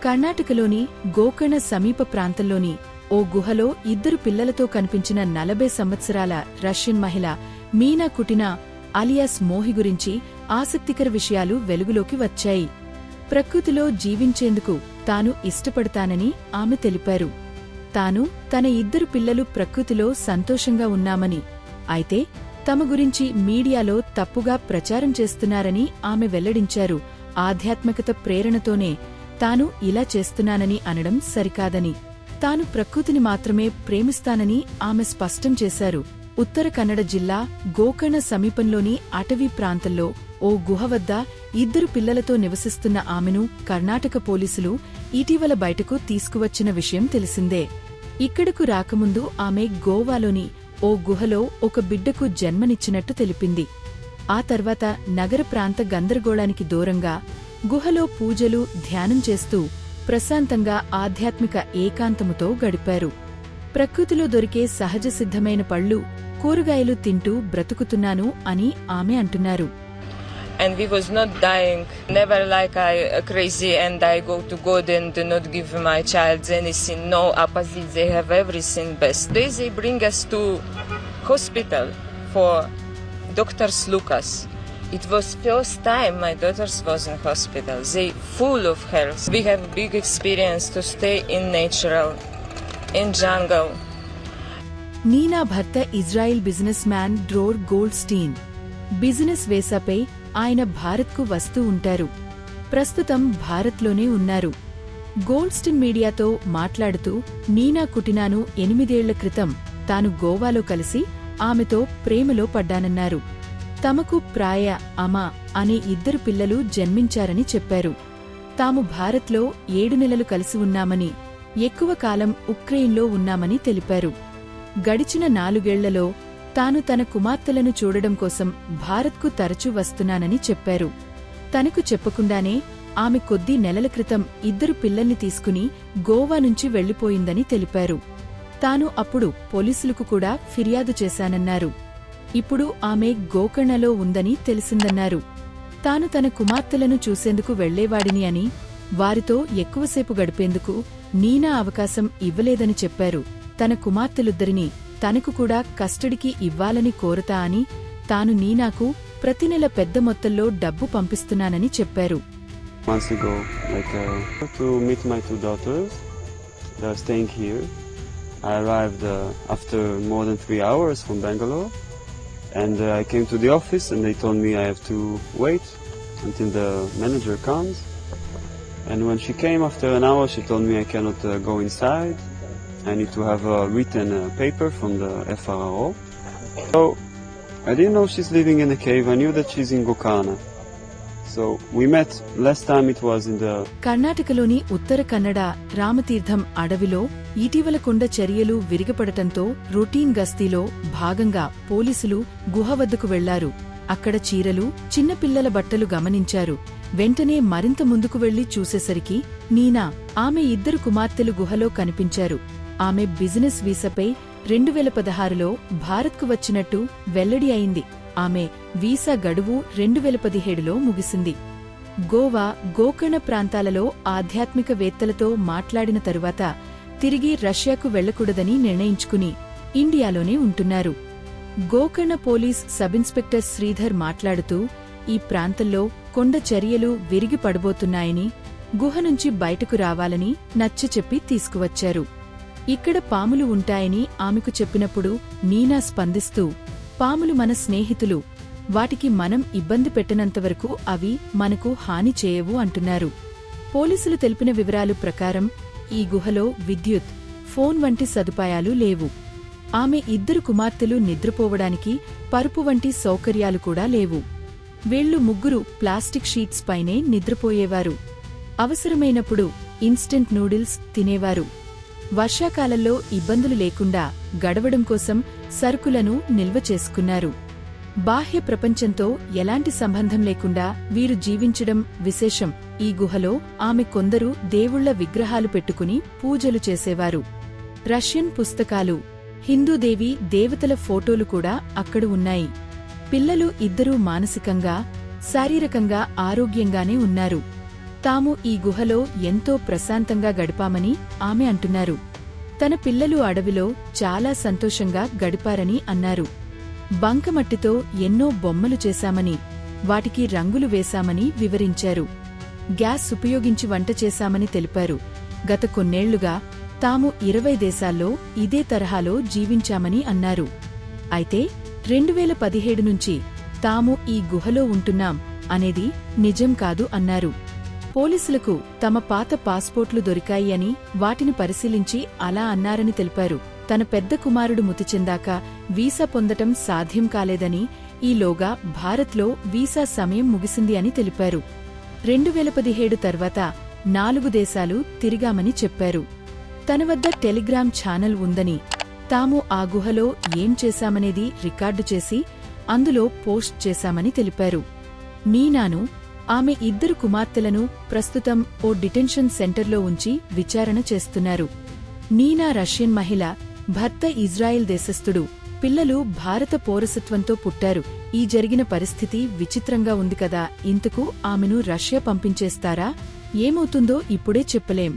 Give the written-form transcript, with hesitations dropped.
కర్ణాటకలోని గోకర్ణ సమీప ప్రాంతంలోని ఓ గుహలో ఇద్దరు పిల్లలతో కనిపించిన 40 సంవత్సరాల రష్యన్ మహిళ మీనా కుటినా అలియాస్ మోహి గురించి ఆసక్తికర విషయాలు వెలుగులోకి వచ్చాయి. ప్రకృతిలో జీవించేందుకు తాను ఇష్టపడతానని ఆమె తెలిపారు. తాను తన ఇద్దరు పిల్లలు ప్రకృతిలో సంతోషంగా ఉన్నామని, అయితే తమ గురించి మీడియాలో తప్పుగా ప్రచారం చేస్తున్నారని ఆమె వెల్లడించారు. ఆధ్యాత్మికత ప్రేరణతోనే తాను ఇలా చేస్తున్నానని అనడం సరికాదని, తాను ప్రకృతిని మాత్రమే ప్రేమిస్తానని ఆమె స్పష్టం చేశారు. ఉత్తర కన్నడ జిల్లా గోకర్ణ సమీపంలోని అటవీ ప్రాంతంలో ఓ గుహ వద్ద ఇద్దరు పిల్లలతో నివసిస్తున్న ఆమెను కర్ణాటక పోలీసులు ఇటీవల బయటకు తీసుకువచ్చిన విషయం తెలిసిందే. ఇక్కడకు రాకముందు ఆమె గోవాలోని ఓ గుహలో ఒక బిడ్డకు జన్మనిచ్చినట్టు తెలిపింది. ఆ తర్వాత నగర ప్రాంత గందరగోళానికి దూరంగా గుహలో పూజలు, ధ్యానం చేస్తూ ప్రశాంతంగా ఆధ్యాత్మిక ఏకాంతముతో గడిపారు. ప్రకృతిలో దొరికే సహజ సిద్ధమైన పళ్ళు, కూరగాయలు తింటూ బ్రతుకుతున్నాను అని ఆమె అంటున్నారు. And we was not dying, never like I crazy and I go to God and do not give my child anything. No, opposite, they have everything best. They bring us to hospital for Dr. Lucas. It was first time my daughters was in hospital. They full of health. We have big experience to stay in natural, in jungle. Neena భర్త Israel business man Dror Goldstein. Business వేసాపై ఆయన భారత్కు వస్తూ ఉంటారు. ప్రస్తుతం భారత్లోనే ఉన్నారు. Goldstein మీడియాతో మాట్లాడుతూ నీనా కుటినాను 8 ఏళ్ల క్రితం తాను గోవాలో కలిసి ఆమెతో ప్రేమలో పడ్డానన్నారు. తమకు ప్రాయ, అమా అనే ఇద్దరు పిల్లలు జన్మించారని చెప్పారు. తాము భారత్లో 7 నెలలు కలిసి ఉన్నామని, ఎక్కువ కాలం ఉక్రెయిన్లో ఉన్నామని తెలిపారు. గడిచిన 4 ఏళ్లలో తాను తన కుమార్తెలను చూడడం కోసం భారత్కు తరచూ వస్తున్నానని చెప్పారు. తనకు చెప్పకుండానే ఆమె కొద్ది నెలల క్రితం ఇద్దరు పిల్లల్ని తీసుకుని గోవా నుంచి వెళ్లిపోయిందని తెలిపారు. తాను అప్పుడు పోలీసులకు కూడా ఫిర్యాదు చేశానన్నారు. ఇప్పుడు ఆమె గోకర్ణలో ఉందని తెలిసిందన్నారు. తాను తన కుమార్తెలను చూసేందుకు వెళ్లేవాడిని అని, వారితో ఎక్కువసేపు గడిపేందుకు నీనా అవకాశం ఇవ్వలేదని చెప్పారు. తన కుమార్తెలిద్దరినీ తనకు కూడా కస్టడీకి ఇవ్వాలని కోరతా అని, తాను నీనాకు ప్రతి నెల పెద్ద మొత్తంలో డబ్బు పంపిస్తున్నానని చెప్పారు. Months ago, to meet my 2 daughters, they are staying here. I arrived after more than 3 hours from Bangalore, and I came to the office and they told me I have to wait until the manager comes. And when she came after an hour, she told me I cannot go inside. I need to have a written paper from the FRO. So I didn't know she's living in a cave. I knew that she's in Gokarna. So we met last time it was in the కర్ణాటకలోని ఉత్తర కన్నడ రామతీర్థం అడవిలో ఇటీవల కొండ చర్యలు విరిగపడటంతో routine గస్తీలో భాగంగా పోలీసులు గుహ వద్దకు వెళ్లారు. అక్కడ చీరలు, చిన్నపిల్లల బట్టలు గమనించారు. వెంటనే మరింత ముందుకు వెళ్లి చూసేసరికి నీనా, ఆమె ఇద్దరు కుమార్తెలు గుహలో కనిపించారు. ఆమె బిజినెస్ వీసాపై 2016లో భారత్కు వచ్చినట్టు వెల్లడి అయింది. ఆమె వీసా గడువు 2017లో ముగిసింది. గోవా, గోకర్ణ ప్రాంతాలలో ఆధ్యాత్మికవేత్తలతో మాట్లాడిన తరువాత తిరిగి రష్యాకు వెళ్లకూడదని నిర్ణయించుకుని ఇండియాలోనే ఉంటున్నారు. గోకర్ణ పోలీస్ సబిన్స్పెక్టర్ శ్రీధర్ మాట్లాడుతూ, ఈ ప్రాంతంలో కొండ చర్యలు విరిగి పడబోతున్నాయని, గుహ నుంచి బయటకు రావాలని నచ్చచెప్పి తీసుకువచ్చారు. ఇక్కడ పాములు ఉంటాయని ఆమెకు చెప్పినప్పుడు నీనా స్పందిస్తూ, పాములు మన స్నేహితులు, వాటికి మనం ఇబ్బంది పెట్టనంతవరకు అవి మనకు హాని చేయవు అంటున్నారు. పోలీసులు తెలిపిన వివరాలు ప్రకారం ఈ గుహలో విద్యుత్, ఫోన్ వంటి సదుపాయాలు లేవు. ఆమె ఇద్దరు కుమార్తెలు నిద్రపోవడానికి పరుపు వంటి సౌకర్యాలు కూడా లేవు. వీళ్లు ముగ్గురు ప్లాస్టిక్ షీట్స్ పైనే నిద్రపోయేవారు. అవసరమైనప్పుడు ఇన్స్టెంట్ నూడిల్స్ తినేవారు. వర్షాకాలంలో ఇబ్బందులు లేకుండా గడవడం కోసం సరుకులను నిల్వ చేసుకున్నారు. బాహ్య ప్రపంచంతో ఎలాంటి సంబంధం లేకుండా వీరు జీవించడం విశేషం. ఈ గుహలో ఆమె కొందరు దేవుళ్ల విగ్రహాలు పెట్టుకుని పూజలు చేసేవారు. రష్యన్ పుస్తకాలు, హిందూదేవి దేవతల ఫోటోలు కూడా అక్కడ ఉన్నాయి. పిల్లలు ఇద్దరూ మానసికంగా, శారీరకంగా ఆరోగ్యంగానే ఉన్నారు. తాము ఈ గుహలో ఎంతో ప్రశాంతంగా గడిపామని ఆమె అంటున్నారు. తన పిల్లలు అడవిలో చాలా సంతోషంగా గడిపారని అన్నారు. బంకమట్టితో ఎన్నో బొమ్మలు చేశామని, వాటికి రంగులు వేశామని వివరించారు. గ్యాస్ ఉపయోగించి వంట చేశామని తెలిపారు. గత కొన్నేళ్లుగా తాము 20 దేశాల్లో ఇదే తరహాలో జీవించామని అన్నారు. అయితే 2017 నుంచి తాము ఈ గుహలో ఉంటున్నాం అనేది నిజం కాదు అన్నారు. పోలీసులకు తమ పాత పాస్పోర్ట్లు దొరికాయి అని వాటిని పరిశీలించి అలా అన్నారని తెలిపారు. తన పెద్ద కుమారుడు మృతి చెందాక వీసా పొందటం సాధ్యం కాలేదని, ఈలోగా భారత్లో వీసా సమయం ముగిసింది అని తెలిపారు. 2017 తర్వాత 4 దేశాలు తిరిగామని చెప్పారు. తన వద్ద టెలిగ్రామ్ ఛానల్ ఉందని, తాము ఆ గుహలో ఏం చేశామనేది రికార్డు చేసి అందులో పోస్ట్ చేశామని తెలిపారు. నీనాను, ఆమె 2 కుమార్తెలను ప్రస్తుతం ఓ డిటెన్షన్ సెంటర్లో ఉంచి విచారణ చేస్తున్నారు. నీనా రష్యన్ మహిళ, భర్త ఇజ్రాయెల్ దేశస్థుడు, పిల్లలు భారత పౌరసత్వంతో పుట్టారు. ఈ జరిగిన పరిస్థితి విచిత్రంగా ఉంది కదా, ఇంతకు ఆమెను రష్యా పంపించేస్తారా? ఏమవుతుందో ఇప్పుడే చెప్పలేం.